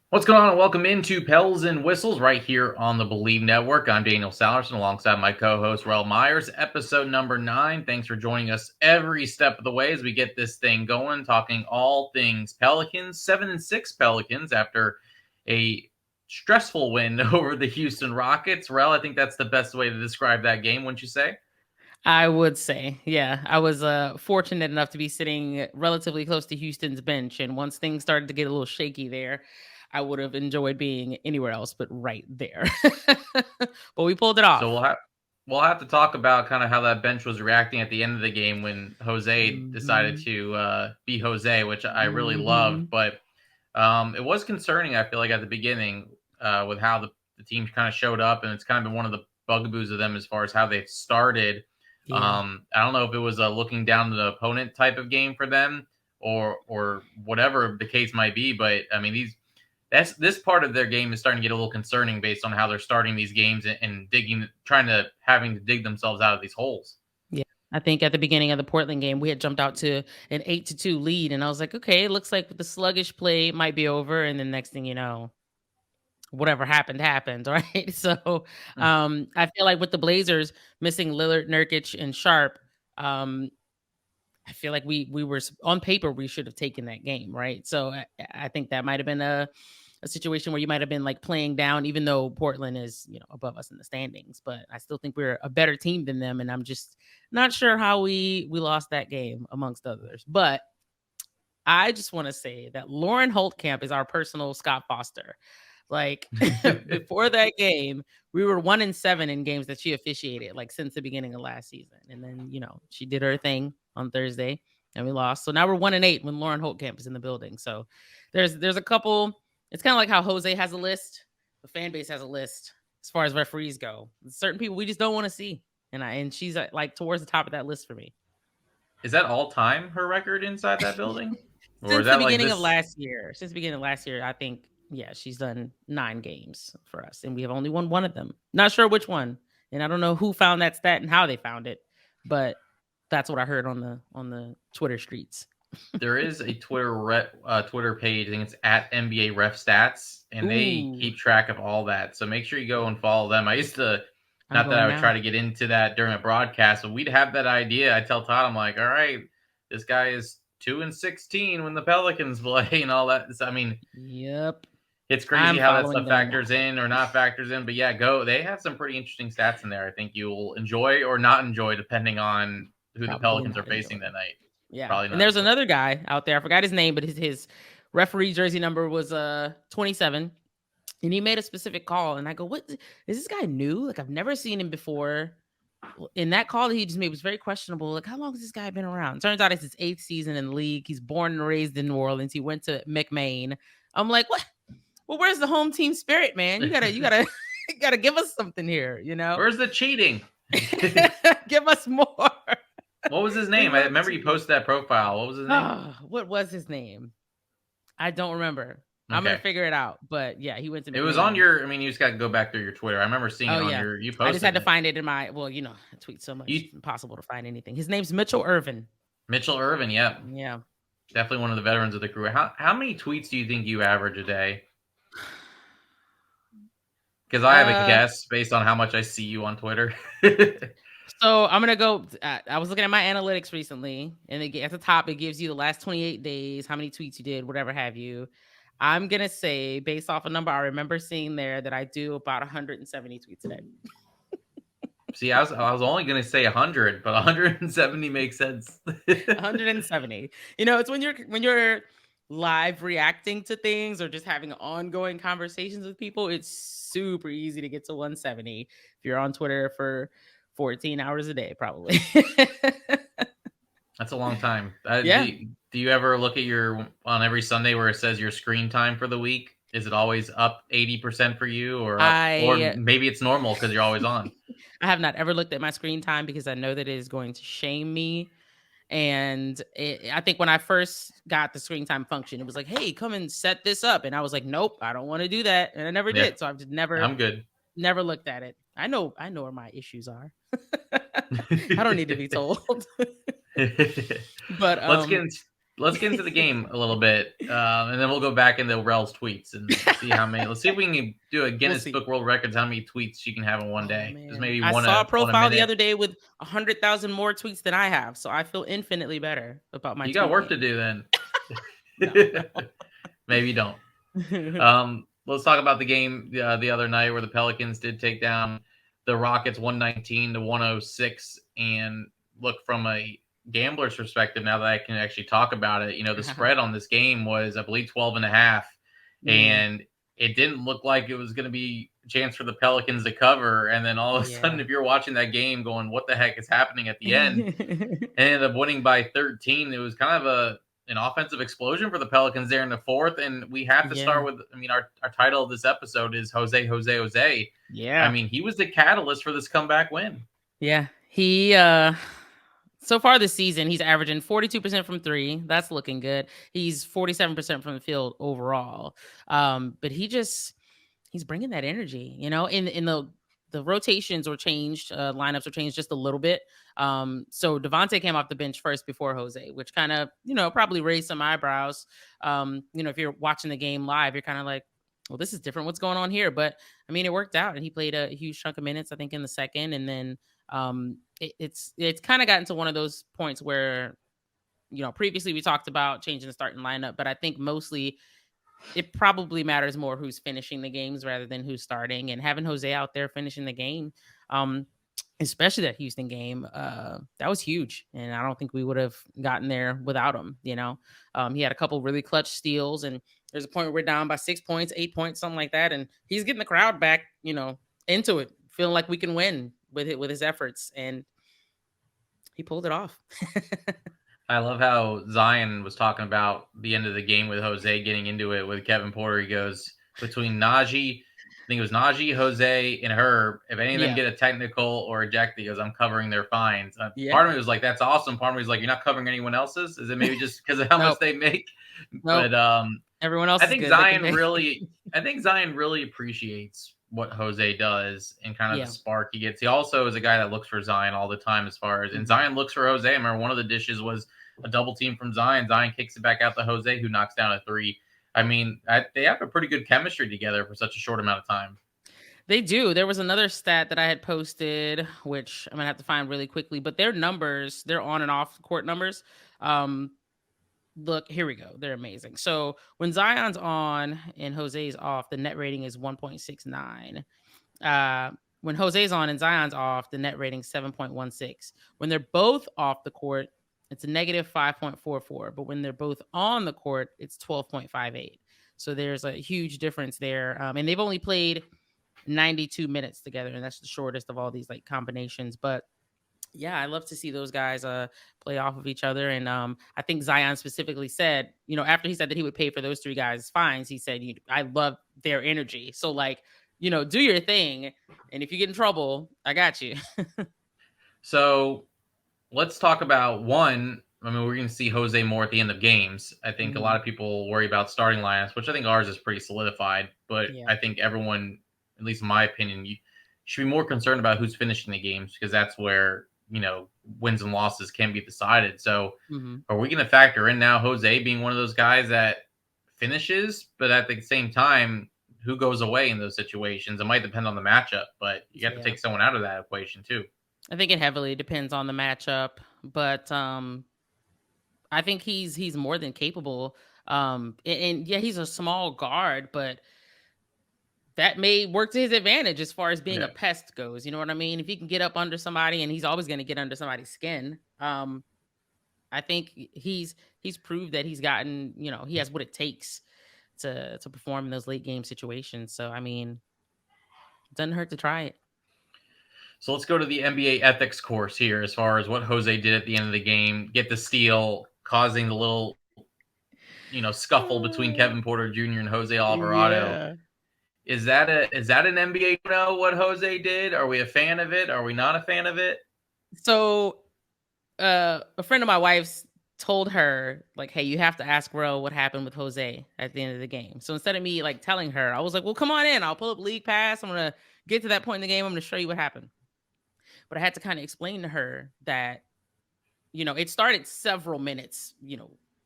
What's going on? And welcome into Pels and Whistles right here on the Believe Network. I'm Daniel Salerson alongside my co-host Rel Myers. Episode number 9. Thanks for joining us every step of the way as we get this thing going, talking all things Pelicans. 7-6 Pelicans after a stressful win over the Houston Rockets. Rel, I think that's the best way to describe that game, wouldn't you say? I would say, yeah. I was fortunate enough to be sitting relatively close to Houston's bench, and once things started to get a little shaky there, I would have enjoyed being anywhere else but right there. But we pulled it So off. we'll have to talk about kind of how that bench was reacting at the end of the game when Jose decided Hmm. to be Jose, which I really loved. Hmm. But it was concerning, I feel like, at the beginning with how the team kind of showed up, and it's kind of been one of the bugaboos of them as far as how they've started. Yeah. I don't know if it was a looking down the opponent type of game for them, or whatever the case might be, but I mean this part of their game is starting to get a little concerning based on how they're starting these games and having to dig themselves out of these holes. Yeah. I think at the beginning of the Portland game, we had jumped out to an 8-2 lead, and I was like, okay, it looks like the sluggish play might be over. And then next thing you know, whatever happened, right? So, I feel like with the Blazers missing Lillard, Nurkic, and Sharp, um, I feel like we were on paper we should have taken that game, right? So I think that might have been a situation where you might have been like playing down, even though Portland is above us in the standings. But I still think we're a better team than them, and I'm just not sure how we lost that game amongst others. But I just want to say that Lauren Holtkamp is our personal Scott Foster. Like before that game, we were 1-7 in games that she officiated, like since the beginning of last season. And then, she did her thing on Thursday and we lost. So now we're 1-8 when Lauren Holtkamp is in the building. So there's a couple. It's kind of like how Jose has a list, the fan base has a list as far as referees go. Certain people we just don't want to see. And she's like towards the top of that list for me. Is that all time her record inside that building, or is Since the that like beginning of this? last year. Since the beginning of last year, I think, yeah, she's done 9 games for us, and we have only won one of them. Not sure which one, and I don't know who found that stat and how they found it, but that's what I heard on the Twitter streets. There is a Twitter page. I think it's at NBA Ref Stats, and they Ooh, keep track of all that. So make sure you go and follow them. I used to, I'm not that I going would try now. to get into that during a broadcast, but we'd have that idea. I tell Todd, I'm like, all right, this guy is 2-16 when the Pelicans play and all that. So, I mean, Yep, it's crazy I'm how that following stuff them factors now. in or not factors in. But yeah, go. They have some pretty interesting stats in there. I think you'll enjoy or not enjoy depending on who the Probably Pelicans are not facing enjoy. that night. Yeah, Probably and not there's enjoy. another guy out there. I forgot his name, but his referee jersey number was 27. And he made a specific call, and I go, "What is this guy new? Like I've never seen him before." In that call that he just made was very questionable. Like, how long has this guy been around? Turns out it's his 8th season in the league. He's born and raised in New Orleans. He went to McMain. I'm like, what? Well, where's the home team spirit, man? You gotta, you gotta give us something here. Where's the cheating? Give us more. What was his We name? I love remember you cheating. posted that profile. What was his name? Oh, what was his name? I don't remember. I'm gonna Okay. figure it out. But yeah, he went to It was on McMain. your, I mean, you just got to go back through your Twitter. I remember seeing it Oh on yeah. your, you I just had posted to it. find it in my I tweet so much, You, it's impossible to find anything. His name's Mitchell Irvin. Mitchell Irvin, yep. Yeah. Definitely one of the veterans of the crew. How many tweets do you think you average a day? Because I have a Uh, guess based on how much I see you on Twitter. so I'm gonna go. I was looking at my analytics recently, and at the top it gives you the last 28 days, how many tweets you did, whatever have you. I'm gonna say, based off a number I remember seeing there, that I do about 170 tweets a day. See, I was only going to say 100, but 170 makes sense. 170. It's when you're live reacting to things or just having ongoing conversations with people, it's super easy to get to 170 if you're on Twitter for 14 hours a day, probably. That's a long time. Yeah. Do you ever look at your on every Sunday where it says your screen time for the week? Is it always up 80% for you, or up, or I maybe it's normal because you're always on? I have not ever looked at my screen time because I know that it is going to shame me. And I think when I first got the screen time function, it was like, "Hey, come and set this up," and I was like, "Nope, I don't want to do that," and I never Yeah, did. So I've just never I'm good. never looked at it. I know where my issues are. I don't need to be told. But Let's get into. let's get into the game a little bit, and then we'll go back into Rel's tweets and see how many. Let's see if we can do a We'll Guinness see. Book World Records how many tweets she can have in one Oh day. Just man, maybe I one saw a a profile the minute. other day with 100,000 more tweets than I have, so I feel infinitely better about my You got tweet work to game. do then. No, Maybe you don't. no. Let's talk about the game the other night where the Pelicans did take down the Rockets 119 to 106. And look, from a gambler's perspective, now that I can actually talk about it, the spread on this game was, I believe, 12 and a half. Mm, And it didn't look like it was going to be a chance for the Pelicans to cover. And then all of a sudden, yeah. if you're watching that game going, what the heck is happening at the end? And ended up winning by 13. It was kind of an offensive explosion for the Pelicans there in the fourth. And we have to Yeah. start with, our title of this episode is Jose, Jose, Jose. I Yeah. mean, he was the catalyst for this comeback win. Yeah. He so far this season, he's averaging 42% from 3. That's looking good. He's 47% from the field overall. But he's bringing that energy, in the rotations were changed, lineups were changed just a little bit. So Devontae came off the bench first before Jose, which kind of, probably raised some eyebrows. If you're watching the game live, you're kind of like, well, this is different. What's going on here? But I mean, it worked out, and he played a huge chunk of minutes, I think, in the second, and then it's kind of gotten to one of those points where, previously we talked about changing the starting lineup, but I think mostly it probably matters more who's finishing the games rather than who's starting, and having Jose out there finishing the game, especially that Houston game, that was huge. And I don't think we would have gotten there without him. He had a couple really clutch steals, and there's a point where we're down by 6 points, 8 points, something like that. And he's getting the crowd back, into it, feeling like we can win with it, with his efforts. And he pulled it off. I love how Zion was talking about the end of the game with Jose getting into it with Kevin Porter. He goes, between Najee, I think it was Najee, Jose, and Herb, if any of them Yeah. get a technical or ejected, he goes, I'm covering their fines. Part Yeah. of me was like, that's awesome. Part of me was like, you're not covering anyone else's? Is it maybe just because of how much Nope. they make? Nope. But Everyone else I is think good. They can Zion pay. really, I think Zion really appreciates what Jose does and kind of the Yeah. spark he gets. He also is a guy that looks for Zion all the time, as far as, and Mhm. Zion looks for Jose. I remember one of the dishes was a double team from Zion. Zion kicks it back out to Jose, who knocks down a three. I mean, they have a pretty good chemistry together for such a short amount of time. They do. There was another stat that I had posted, which I'm gonna have to find really quickly, but their numbers, their on and off court numbers, um, look, here we go. They're amazing. So when Zion's on and Jose's off, the net rating is 1.69. Uh, when Jose's on and Zion's off, the net rating is 7.16. When they're both off the court, it's a negative 5.44. But when they're both on the court, it's 12.58. So there's a huge difference there. And they've only played 92 minutes together, and that's the shortest of all these like combinations. But yeah, I love to see those guys play off of each other. And I think Zion specifically said, after he said that he would pay for those three guys' fines, he said, I love their energy. So like, do your thing. And if you get in trouble, I got you. So let's talk about one. I mean, we're going to see Jose more at the end of games. I think a lot Hmm. of people worry about starting lineups, which I think ours is pretty solidified. But Yeah. I think everyone, at least in my opinion, you should be more concerned about who's finishing the games, because that's where wins and losses can be decided. So, Hmm. are we going to factor in now Jose being one of those guys that finishes, but at the same time, who goes away in those situations? It might depend on the matchup, but you have to Yeah. take someone out of that equation too. I think it heavily depends on the matchup, but I think he's more than capable. And yeah, he's a small guard, but that may work to his advantage as far as being a Yeah. pest goes. You know what I mean? If he can get up under somebody, and he's always going to get under somebody's skin. I think he's proved that he's gotten, he has what it takes to perform in those late game situations. So I mean, it doesn't hurt to try it. So let's go to the NBA ethics course here, as far as what Jose did at the end of the game, get the steal, causing the little, scuffle between Kevin Porter Jr. and Jose Alvarado. Yeah. Is that an NBA know what Jose did? Are we a fan of it? Are we not a fan of it? So a friend of my wife's told her like, "Hey, you have to ask Ro what happened with Jose at the end of the game." So instead of me like telling her, I was like, "Well, come on in. I'll pull up League Pass. I'm gonna get to that point in the game. I'm gonna show you what happened." But I had to kind of explain to her that it started several minutes,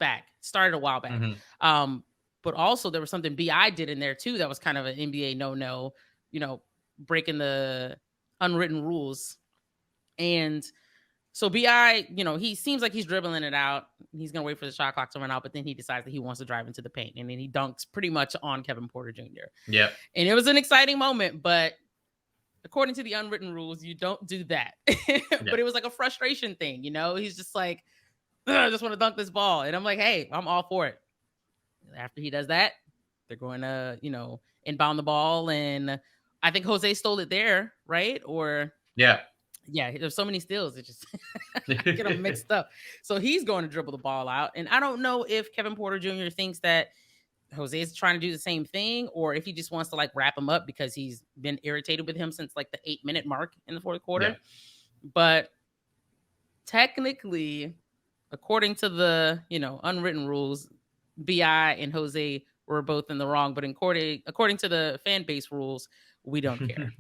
back. Started a while back. Mhm. Um, but also there was something BI did in there too that was kind of an NBA no, breaking the unwritten rules. And so BI, he seems like he's dribbling it out. He's gonna wait for the shot clock to run out, but then he decides that he wants to drive into the paint, and then he dunks pretty much on Kevin Porter Jr. Yep. And it was an exciting moment, but according to the unwritten rules, you don't do that. Yeah. But it was like a frustration thing, He's just like, I just want to dunk this ball, and I'm like, hey, I'm all for it. After he does that, they're going to, inbound the ball, and I think Jose stole it there, right? Or Yeah. yeah, there's so many steals. It just I get them mixed up. So he's going to dribble the ball out. And I don't know if Kevin Porter Jr. thinks that Jose is trying to do the same thing, or if he just wants to like wrap him up because he's been irritated with him since like the 8-minute mark in the fourth quarter. Yeah. But technically, according to the unwritten rules, BI and Jose were both in the wrong. But according to the fan base rules, we don't care.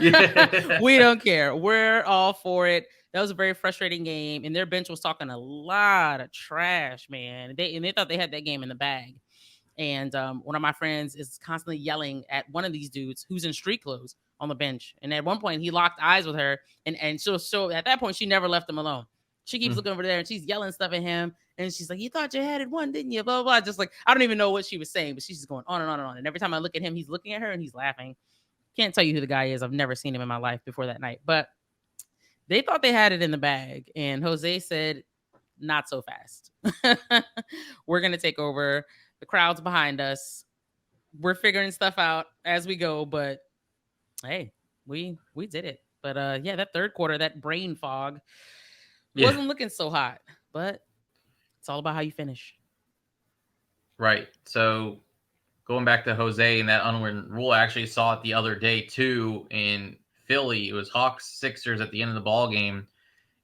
Yeah. We don't care. We're all for it. That was a very frustrating game, and their bench was talking a lot of trash, man. They thought they had that game in the bag. And one of my friends is constantly yelling at one of these dudes who's in street clothes on the bench. And at one point, he locked eyes with her, and so at that point, she never left him alone. She keeps looking over there, and she's yelling stuff at him. And she's like, "You thought you had it won, didn't you?" Blah, blah, blah. Just like, I don't even know what she was saying, but she's just going on and on and on. And every time I look at him, he's looking at her and he's laughing. Can't tell you who the guy is. I've never seen him in my life before that night. But they thought they had it in the bag. And Jose said, not so fast. We're going to take over. The crowd's behind us. We're figuring stuff out as we go. But hey, we did it. But yeah, that third quarter, that brain fog wasn't looking so hot. But it's all about how you finish. Right. So going back to Jose and that unwritten rule, I actually saw it the other day too in Philly. It was Hawks Sixers at the end of the ball game,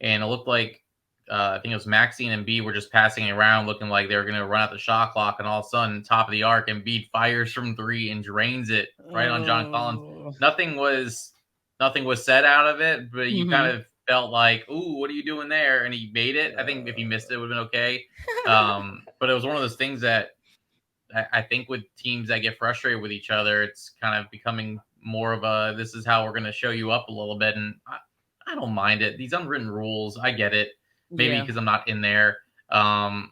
and it looked like I think it was Maxine and B were just passing it around, looking like they were going to run out the shot clock, and all of a sudden, top of the arc, and Embiid fires from three and drains it right on John Collins. Oh. Nothing was said out of it, but you kind of felt like, "Ooh, what are you doing there?" And he made it. I think if he missed it, it would have been okay. But it was one of those things that I think with teams that get frustrated with each other, it's kind of becoming more of a, this is how we're going to show you up a little bit. And I don't mind it. These unwritten rules, I get it. Maybe because I'm not in there. And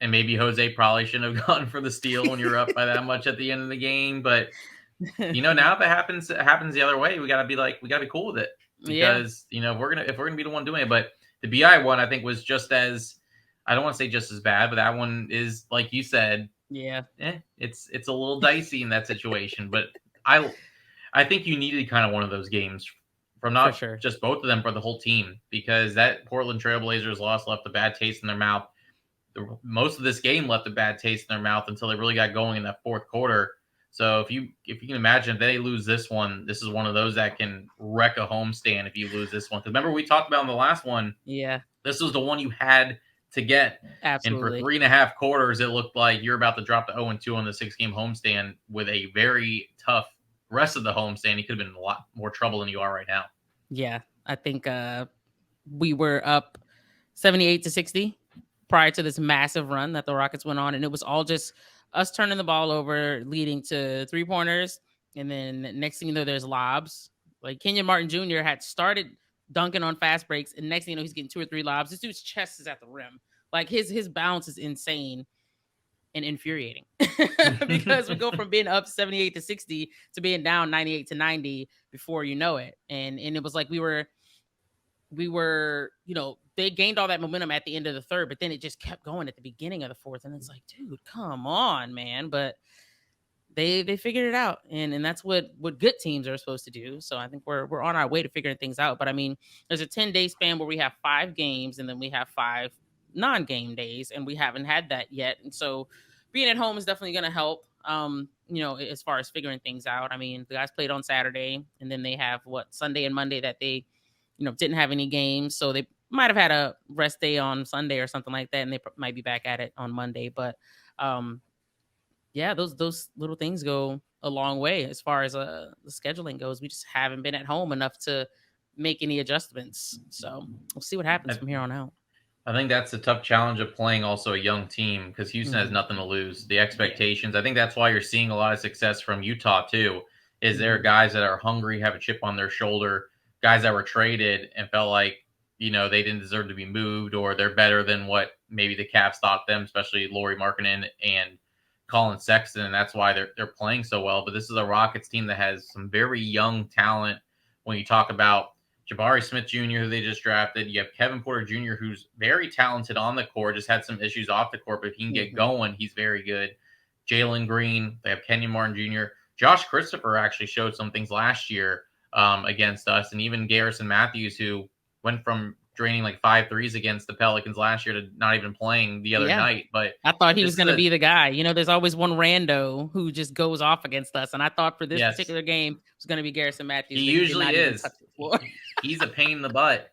maybe Jose probably shouldn't have gone for the steal when you're up by that much at the end of the game. But now if it happens the other way, we gotta be cool with it. Because if we're gonna be the one doing it. But the BI one I think was just as, I don't want to say just as bad, but that one is, like you said, it's a little dicey in that situation. But I think you needed kind of one of those games from not just both of them, but the whole team, because that Portland Trailblazers loss left a bad taste in their mouth. Most of this game left a bad taste in their mouth until they really got going in that fourth quarter. So if you can imagine, if they lose this one, this is one of those that can wreck a homestand if you lose this one. Because remember, we talked about in the last one, this was the one you had to get. Absolutely. And for 3.5 quarters, it looked like you're about to drop the 0-2 on the 6-game homestand with a very tough rest of the homestand. You could have been in a lot more trouble than you are right now. Yeah, I think we were up 78-60 prior to this massive run that the Rockets went on, and it was all just us turning the ball over, leading to 3-pointers, and then next thing you know, there's lobs. Like Kenyon Martin Jr. had started dunking on fast breaks, and next thing you know, he's getting 2 or 3 lobs. This dude's chest is at the rim. Like his bounce is insane and infuriating because we go from being up 78-60 to being down 98-90 before you know it. And it was like we were, they gained all that momentum at the end of the third, but then it just kept going at the beginning of the fourth. And it's like, dude, come on, man. But they figured it out. And that's what good teams are supposed to do. So I think we're on our way to figuring things out. But I mean, there's a 10-day span where we have 5 games and then we have 5 non-game days, and we haven't had that yet. And so being at home is definitely going to help, as far as figuring things out. I mean, the guys played on Saturday, and then they have Sunday and Monday that they, didn't have any games. So they might have had a rest day on Sunday or something like that, and they might be back at it on Monday. But those little things go a long way as far as the scheduling goes. We just haven't been at home enough to make any adjustments. So we'll see what happens from here on out. I think that's the tough challenge of playing also a young team because Houston has Mhm. nothing to lose. The Yeah. expectations, I think that's why you're seeing a lot of success from Utah too. Is there are Mhm. guys that are hungry, have a chip on their shoulder, guys that were traded and felt like they didn't deserve to be moved or they're better than what maybe the Cavs thought them, especially Lauri Markkanen and Colin Sexton, and that's why they're playing so well. But this is a Rockets team that has some very young talent. When you talk about Jabari Smith Jr., who they just drafted. You have Kevin Porter Jr., who's very talented on the court, just had some issues off the court, but if he can get Mhm. going, he's very good. Jalen Green, they have Kenyon Martin Jr. Josh Christopher actually showed some things last year against us, and even Garrison Matthews, who went from draining like 5 threes against the Pelicans last year to not even playing the other Yeah. night. But I thought he was this is gonna a be the guy. There's always one rando who just goes off against us, and I thought for this yes, particular game it was gonna be Garrison he Matthews, but he did usually not even touch is. the floor. He's a pain in the butt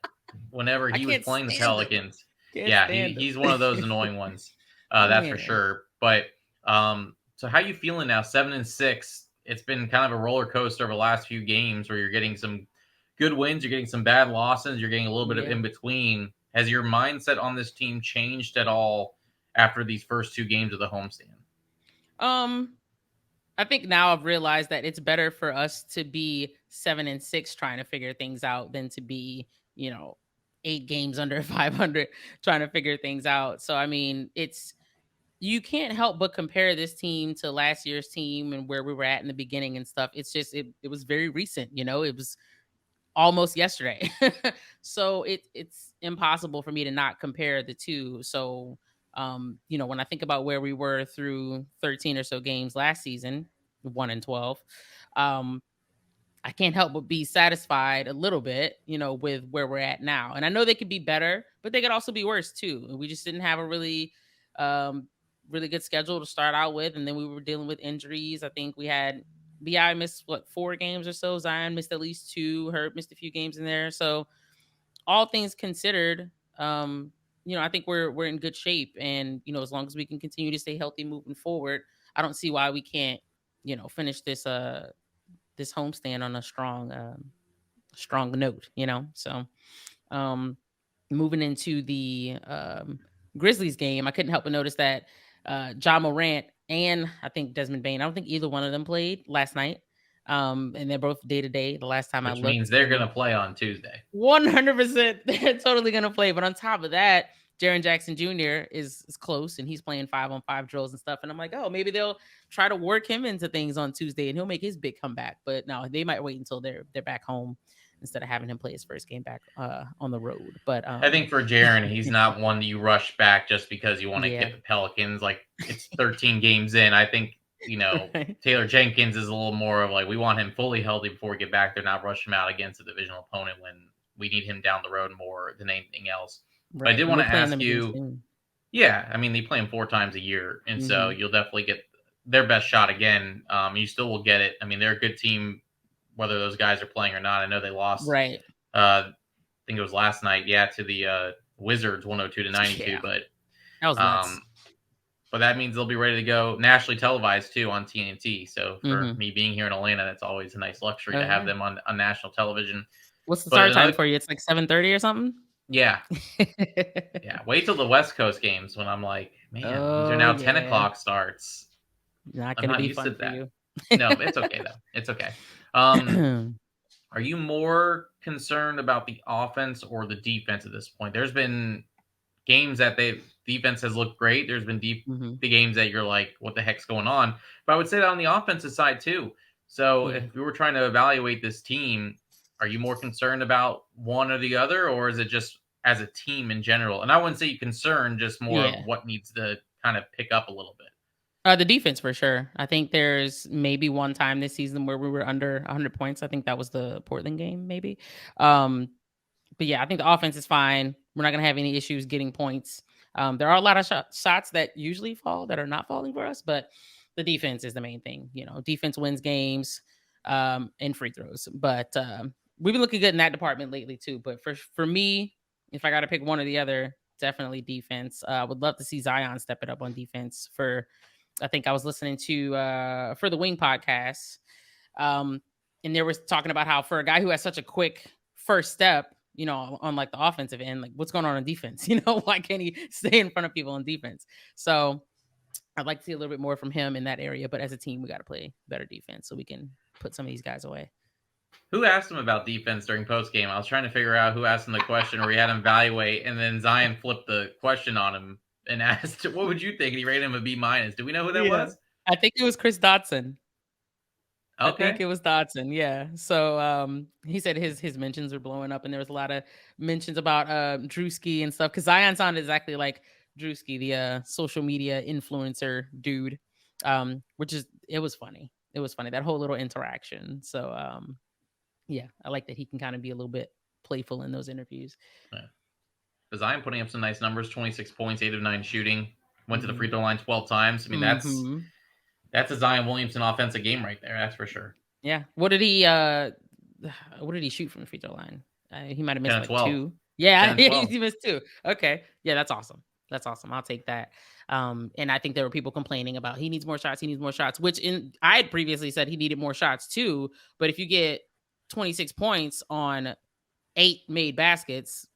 whenever I he was can't playing the stand him. Pelicans. Can't Yeah, stand he's one of those him. annoying ones. That's for Man. sure. But so how you feeling now? 7-6. It's been kind of a roller coaster over the last few games where you're getting some good wins, you're getting some bad losses, you're getting a little bit of Yeah. in between. Has your mindset on this team changed at all after these first two games of the homestand? Um, I think now I've realized that it's better for us to be 7-6 trying to figure things out than to be, 8 games under 500 trying to figure things out. So I mean, it's you can't help but compare this team to last year's team and where we were at in the beginning and stuff. It's just it was very recent, it was almost yesterday. So it's impossible for me to not compare the two. So when I think about where we were through 13 or so games last season, 1-12, um, I can't help but be satisfied a little bit, with where we're at now. And I know they could be better, but they could also be worse too. And we just didn't have a um, really good schedule to start out with. And then we were dealing with injuries. I think we had BI missed 4 games or so. Zion missed at least 2. Hurt missed a few games in there. So all things considered, I think we're in good shape. And as long as we can continue to stay healthy moving forward, I don't see why we can't, finish this homestand on a strong note. So um moving into the Grizzlies game, I couldn't help but notice that John Morant and I think Desmond Bain, I don't think either one of them played last night. And they're both day to day. The last time I Which means looked, they're and gonna play on Tuesday. 100% they're totally gonna play. But on top of that, Jaren Jackson Jr. is close and he's playing 5-on-5 drills and stuff. And I'm like, oh, maybe they'll try to work him into things on Tuesday and he'll make his big comeback. But no, they might wait until they're back home instead of having him play his first game back on the road. But I think for Jaren, he's not one that you rush back just because you want to yeah. get the Pelicans. Like it's 13 games in. I think Right. Taylor Jenkins is a little more of like we want him fully healthy before we get back there, not rush him out against a divisional opponent when we need him down the road more than anything else. But I Right. did And want we're to playing ask them again you, soon. yeah, I mean they play him 4 times a year, and so Hmm. you'll definitely get their best shot again. You still will get it. I mean they're a good team, whether those guys are playing or not. I know they lost. Right. I think it was last night, yeah, to the Wizards 102 to 92, Yeah. That was um nuts. but that means they'll be ready to go nationally televised too on TNT. So for Hmm. me being here in Atlanta, that's always a nice luxury to Oh have yeah. them on national television. What's the But start time another for you? It's like 7:30 or something. yeah, yeah. Wait till the West Coast games when I'm like, man, these are Oh now 10 yeah. o'clock starts. Not I'm gonna not be used to fun for that. you. No, it's okay though. It's okay. Um, are you more concerned about the offense or the defense at this point? There's been games that they defense has looked great. There's been Mhm. the games that you're like, what the heck's going on? But I would say that on the offensive side too. So Yeah. if we were trying to evaluate this team, are you more concerned about one or the other, or is it just as a team in general? And I wouldn't say concerned, just more of Yeah. what needs to kind of pick up a little bit. The defense for sure. I think there's maybe one time this season where we were under 100 points. I think that was the Portland game, maybe. Um, but yeah, I think the offense is fine. We're not gonna have any issues getting points. There are a lot of shots that usually fall that are not falling for us, but the defense is the main thing. Defense wins games, and free throws. But we've been looking good in that department lately too. But for me, if I got to pick one or the other, definitely defense. I would love to see Zion step it up on defense. I think I was listening to for the Wing podcast, um, and they were talking about how for a guy who has such a quick first step, on like the offensive end. Like, what's going on defense? Why can't he stay in front of people on defense? So I'd like to see a little bit more from him in that area. But as a team, we got to play better defense so we can put some of these guys away. Who asked him about defense during post game? I was trying to figure out who asked him the question, or he had him evaluate, and then Zion flipped the question on him and asked, "What would you think?" And he rated him a B minus. Do we know who that Yeah. was? I think it was Chris Dotson. I think Okay. it was Dotson, yeah. So, he said his mentions were blowing up, and there was a lot of mentions about, Drewski and stuff, because Zion sounded exactly like Drewski, the, social media influencer dude, which is it was funny. It was funny, that whole little interaction. So, yeah, I like that he can kinda be a little bit playful in those interviews. Yeah. Zion putting up some nice numbers: 26 points, 8 of 9 shooting, went to the free Mhm. throw line 12 times. I mean, Mhm. that's a Zion Williamson offensive game right there. That's for sure. Yeah. What did he shoot from the free throw line? He might have 10 missed of like 12. 2. 10 Yeah, and 12. he missed 2. Okay. Yeah, that's awesome. That's awesome. I'll take that. And I think there were people complaining about he needs more shots, he needs more shots, which I had previously said he needed more shots too, but if you get 26 points on 8 made baskets,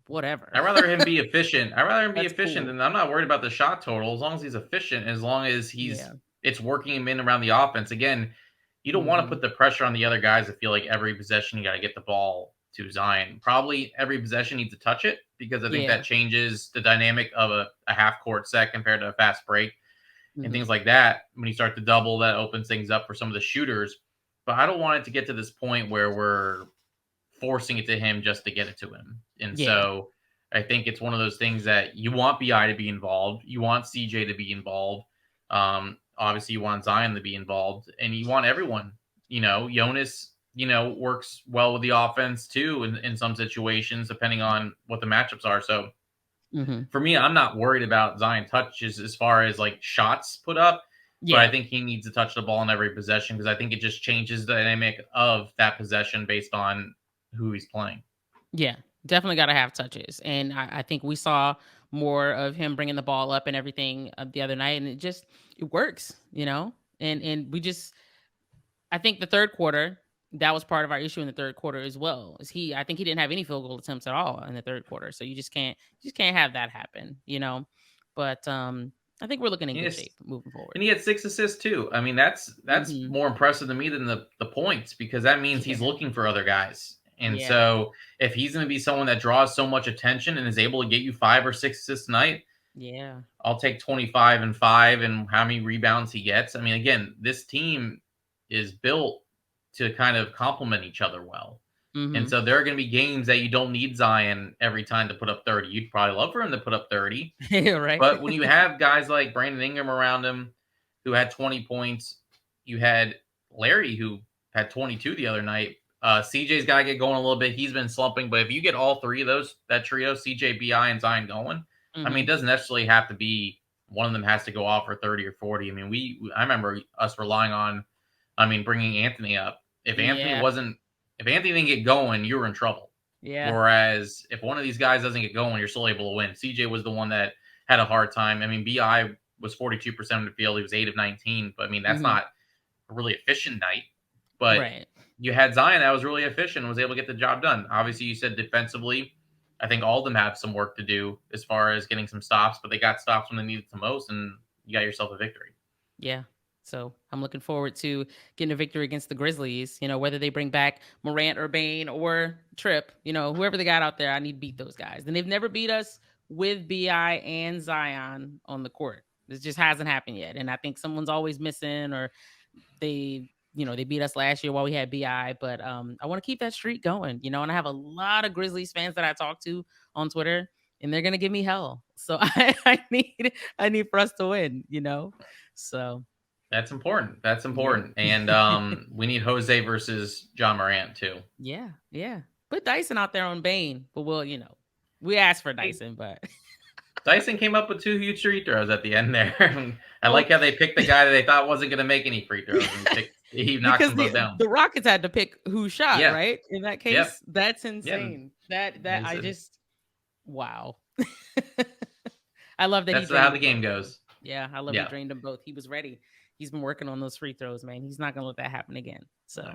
whatever. I'd rather him be efficient. I'd rather him be That's efficient, cool. and I'm not worried about the shot total as long as he's efficient, as long as Yeah. it's working him in around the offense. Again, you don't want to Mhm. put the pressure on the other guys to feel like every possession you got to get the ball to Zion. Probably every possession needs to touch it because I think that Yeah. changes the dynamic of a half court set compared to a fast break and Mhm. things like that. When you start to double, that opens things up for some of the shooters. But I don't want it to get to this point where we're forcing it to him just to get it to him. And Yeah. so I think it's one of those things that you want BI to be involved, you want CJ to be involved. Obviously, you want Zion to be involved, and you want everyone. Jonas, works well with the offense too in some situations, depending on what the matchups are. So Mhm. for me, I'm not worried about Zion touches as far as like shots put up, but I Yeah. think he needs to touch the ball in every possession because I think it just changes the dynamic of that possession based on who he's playing. Yeah, definitely got to have touches, and I think we saw more of him bringing the ball up and everything the other night, and it works, and we just I think the third quarter that was part of our issue in the third quarter as well. Is I think he didn't have any field goal attempts at all in the third quarter, so you just can't have that happen. But I think we're looking in And good it's shape moving forward. and he had 6 assists too. I mean, that's Hmm. more impressive to me than the points because that means he's Yeah, looking for other guys. And yeah, so if he's going to be someone that draws so much attention and is able to get you 5 or 6 assists tonight, yeah. I'll take 25 and 5 and how many rebounds he gets. I mean, again, this team is built to kind of complement each other well. And Hmm. so there are going to be games that you don't need Zion every time to put up 30. You'd probably love for him to put up 30. Yeah, right. But when you have guys like Brandon Ingram around him who had 20 points, you had Larry who had 22 the other night. CJ's got to get going a little bit. He's been slumping, but if you get all three of that trio, CJ, BI, and Zion going, I mean, it Hmm. doesn't necessarily have to be one of them has to go off for 30 or 40. I mean, I remember us relying on, bringing Anthony up. Yeah, If Anthony didn't get going, you were in trouble. yeah. Whereas if one of these guys doesn't get going, you're still able to win. CJ was the one that had a hard time. I mean, BI was 42% of the field. He was 8 of 19, but I mean, that's Hmm. not a really efficient night. But Right. you had Zion that was really efficient and was able to get the job done. Obviously, you said defensively, I think all of them have some work to do as far as getting some stops, but they got stops when they needed the most, and you got yourself a victory. Yeah. So I'm looking forward to getting a victory against the Grizzlies. Whether they bring back Morant or Bain or Trip, whoever they got out there, I need to beat those guys. And they've never beat us with BI and Zion on the court. This just hasn't happened yet. And I think someone's always missing, or they beat us last year while we had BI. But I want to keep that streak going, and I have a lot of Grizzlies fans that I talk to on Twitter, and they're gonna give me hell. So I need for us to win. So That's important. That's yeah. important. And we need Jose versus John Morant, too. Yeah, yeah. Put Dyson out there on Bane, but we asked for Hey, Dyson, but Dyson came up with 2 huge free throws at the end there. I well, like how they picked the guy that they thought wasn't going to make any free throws, and he knocks because them the both down. the Rockets had to pick who shot, Yeah, right? In that yep, case, that's yeah. insane. That It's, I uh, just wow. I love that he that's how drained the them game both, though. goes. Yeah, I love he Yeah. drained them both. He was ready. He's been working on those free throws, man. He's not gonna let that happen again. So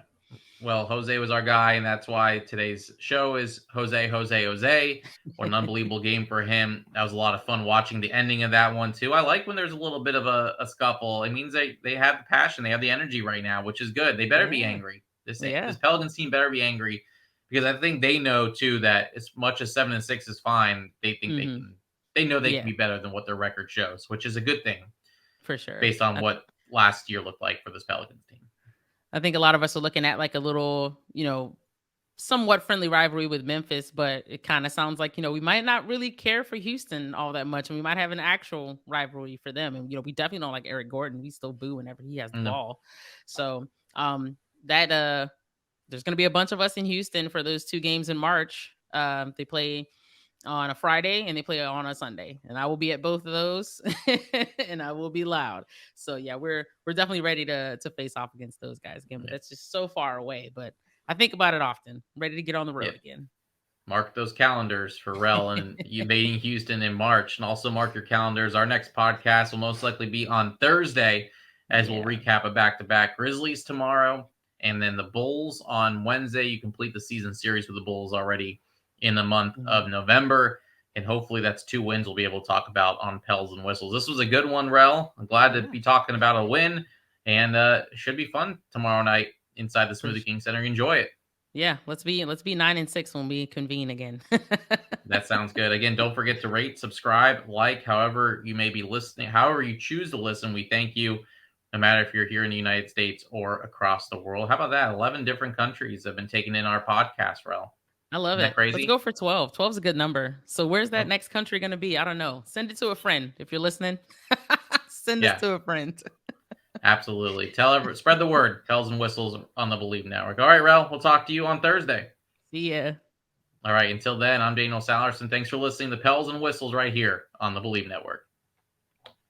Well, Jose was our guy, and that's why today's show is Jose, Jose, Jose. What an unbelievable game for him. That was a lot of fun watching the ending of that one, too. I like when there's a little bit of a scuffle. It means they have the passion, they have the energy right now, which is good. They better be Yeah. angry. This Yeah. Pelicans team better be angry because I think they know, too, that as much as 7-6 is fine, they think Mhm. they know they can Yeah, be better than what their record shows, which is a good thing for sure. based on what last year looked like for this Pelicans team. I think a lot of us are looking at like a little, somewhat friendly rivalry with Memphis, but it kind of sounds like, we might not really care for Houston all that much. And we might have an actual rivalry for them. And, we definitely don't like Eric Gordon. We still boo whenever he has the No, ball. So that there's gonna be a bunch of us in Houston for those 2 games in March. They play on a Friday and they play on a Sunday, and I will be at both of those, and I will be loud. So yeah, we're definitely ready to face off against those guys again. But yeah, that's just so far away. But I think about it often. Ready to get on the yeah. road again. Mark those calendars for Rel and invading Houston in March. And also mark your calendars. Our next podcast will most likely be on Thursday as we'll Yeah. recap a back-to-back Grizzlies tomorrow. And then the Bulls on Wednesday. You complete the season series with the Bulls already in the month Mhm. of November. And hopefully that's 2 wins we'll be able to talk about on Pels and Whistles. This was a good one, Rel. I'm glad to Yeah. be talking about a win. And it should be fun tomorrow night inside the For Smoothie sure. King Center. Enjoy it. Yeah. Let's be 9-6 when we convene again. That sounds good. Again, don't forget to rate, subscribe, like, however you may be listening, however you choose to listen. We thank you, no matter if you're here in the United States or across the world. How about that? 11 different countries have been taking in our podcast, Rel. I love Isn't that it. Let's crazy? go for 12. 12 is a good number. So where's that Oh, next country going to be? I don't know. Send it to a friend if you're listening. Send us yeah, to a friend. absolutely. Spread the word. Tells and whistles on the Believe Network. All right, Rel, we'll talk to you on Thursday. See ya. All right, until then, I'm Daniel Salerson. Thanks for listening to Pels and Whistles right here on the Believe Network.